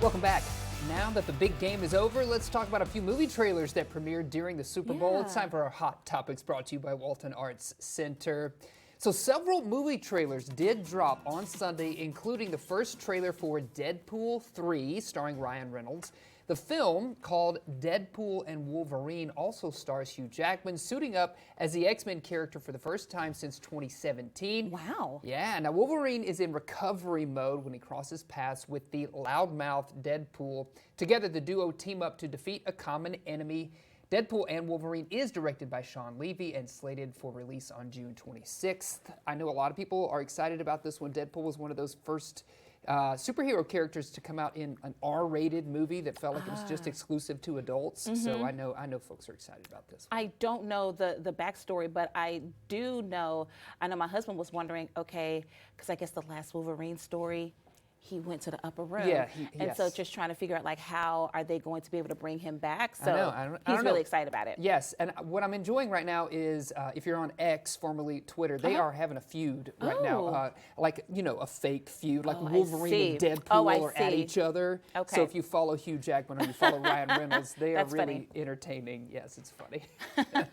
Welcome back. Now that the big game is over, let's talk about a few movie trailers that premiered during the Super Bowl. It's time for our Hot Topics brought to you by Walton Arts Center. So several movie trailers did drop on Sunday, including the first trailer for Deadpool 3, starring Ryan Reynolds. The film, called Deadpool and Wolverine, also stars Hugh Jackman suiting up as the X-Men character for the first time since 2017. Wow. Yeah, now Wolverine is in recovery mode when he crosses paths with the loudmouth Deadpool. Together, the duo team up to defeat a common enemy. Deadpool and Wolverine is directed by Sean Levy and slated for release on June 26th. I know a lot of people are excited about this one. Deadpool was one of those first superhero characters to come out in an R-rated movie that felt like it was just exclusive to adults. So I know folks are excited about this. I don't know the backstory, but I know my husband was wondering, okay, because I guess the last Wolverine story, he went to the upper room. Yeah, so just trying to figure out, like, how are they going to be able to bring him back? So I don't he's know. really excited about it. Yes, and what I'm enjoying right now is, if you're on X, formerly Twitter, they are having a feud right now. Like, you know, a fake feud, like Wolverine and Deadpool are at each other. Okay. So if you follow Hugh Jackman or you follow Ryan Reynolds, they are That's really funny. entertaining. Yes, it's funny.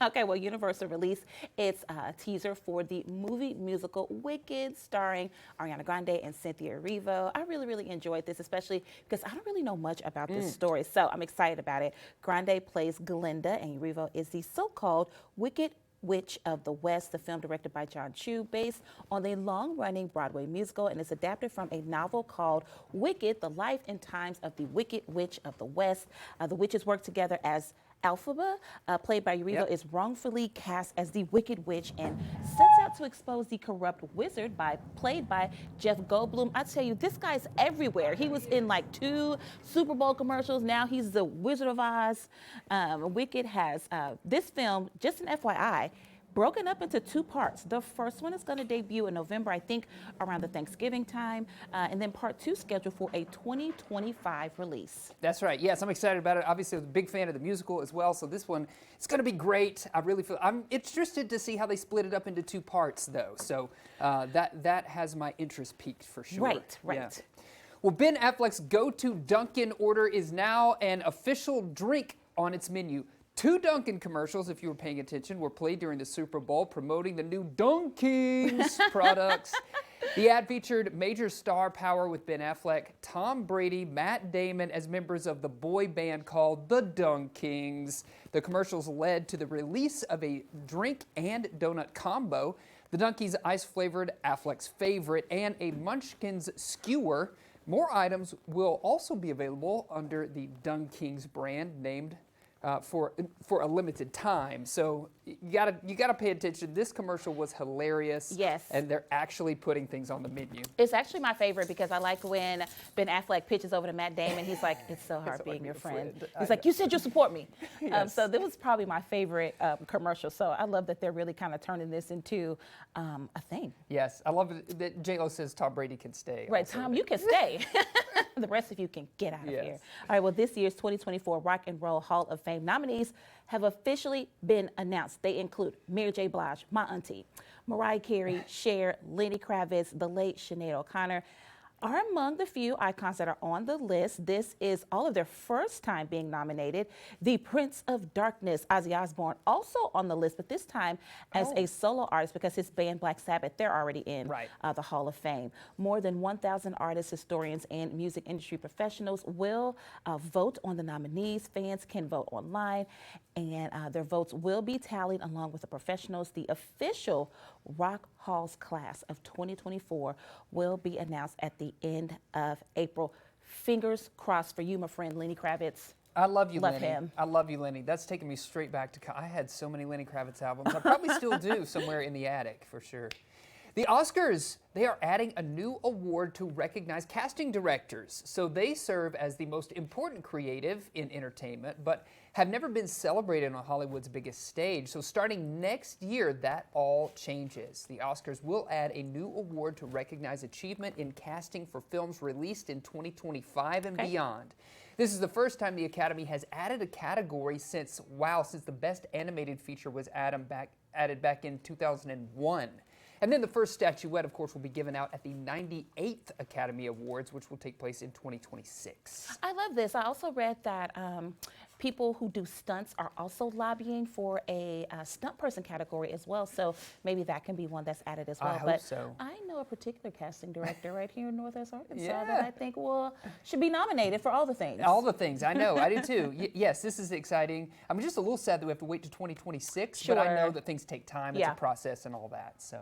Okay, well, Universal released its teaser for the movie musical Wicked, starring Ariana Grande and Cynthia Erivo. I really enjoyed this, especially because I don't really know much about this story, so I'm excited about it. Grande plays Glinda, and Erivo is the so-called Wicked Witch of the West, the film directed by John Chu, based on the long-running Broadway musical, and is adapted from a novel called Wicked, The Life and Times of the Wicked Witch of the West. The witches work together as Elphaba, played by Erivo, is wrongfully cast as the Wicked Witch and sets out to expose the corrupt wizard, played by Jeff Goldblum. I tell you, this guy's everywhere. He was in like 2 Super Bowl commercials. Now he's the Wizard of Oz. Wicked has this film, just an FYI, broken up into 2 parts. The first one is going to debut in November, I think around the Thanksgiving time, and then part 2 scheduled for a 2025 release. That's right. Yes, I'm excited about it. Obviously, I'm a big fan of the musical as well, so this one, it's going to be great. I'm interested to see how they split it up into 2 parts, though. So that has my interest peaked for sure. Right. Yeah. Well, Ben Affleck's go-to Dunkin' order is now an official drink on its menu. 2 Dunkin' commercials, if you were paying attention, were played during the Super Bowl promoting the new Dunkings products. The ad featured major star power with Ben Affleck, Tom Brady, Matt Damon as members of the boy band called the Dunkings. The commercials led to the release of a drink and donut combo, the Dunkies ice-flavored Affleck's favorite, and a Munchkins skewer. More items will also be available under the Dunkings brand, named for a limited time. So you gotta pay attention. This commercial was hilarious. Yes. And they're actually putting things on the menu. It's actually my favorite because I like when Ben Affleck pitches over to Matt Damon. He's like, it's so hard being your friend. He's like, you said you'll support me. Yes. So that was probably my favorite commercial. So I love that they're really kind of turning this into a thing. Yes, I love it that J-Lo says Tom Brady can stay. Right, also. Tom, you can stay. The rest of you can get out of here. All right, well, this year's 2024 Rock and Roll Hall of Fame nominees have officially been announced. They include Mary J. Blige, my auntie, Mariah Carey, Cher, Lenny Kravitz, the late Sinead O'Connor, are among the few icons that are on the list. This is all of their first time being nominated. The Prince of Darkness, Ozzy Osbourne, also on the list, but this time as a solo artist because his band Black Sabbath, they're already in the Hall of Fame. More than 1,000 artists, historians, and music industry professionals will vote on the nominees. Fans can vote online, and their votes will be tallied along with the professionals. The official Rock Hall's class of 2024 will be announced at the end of April. Fingers crossed for you, my friend Lenny Kravitz. I love you, Love Lenny. him. I love you, Lenny. That's taking me straight back to. I had so many Lenny Kravitz albums. I probably still do somewhere in the attic for sure. The Oscars, they are adding a new award to recognize casting directors. So they serve as the most important creative in entertainment, but have never been celebrated on Hollywood's biggest stage. So starting next year, that all changes. The Oscars will add a new award to recognize achievement in casting for films released in 2025 and beyond. This is the first time the Academy has added a category since the Best Animated Feature was added back in 2001. And then the first statuette, of course, will be given out at the 98th Academy Awards, which will take place in 2026. I love this. I also read that people who do stunts are also lobbying for a stunt person category as well. So maybe that can be one that's added as well. I hope but so. I know a particular casting director right here in Northwest Arkansas Yeah. that I think should be nominated for all the things. All the things, I know, I do too. Yes, this is exciting. I'm just a little sad that we have to wait to 2026, but I know Sure. that things take time. It's Yeah. a process and all that. So.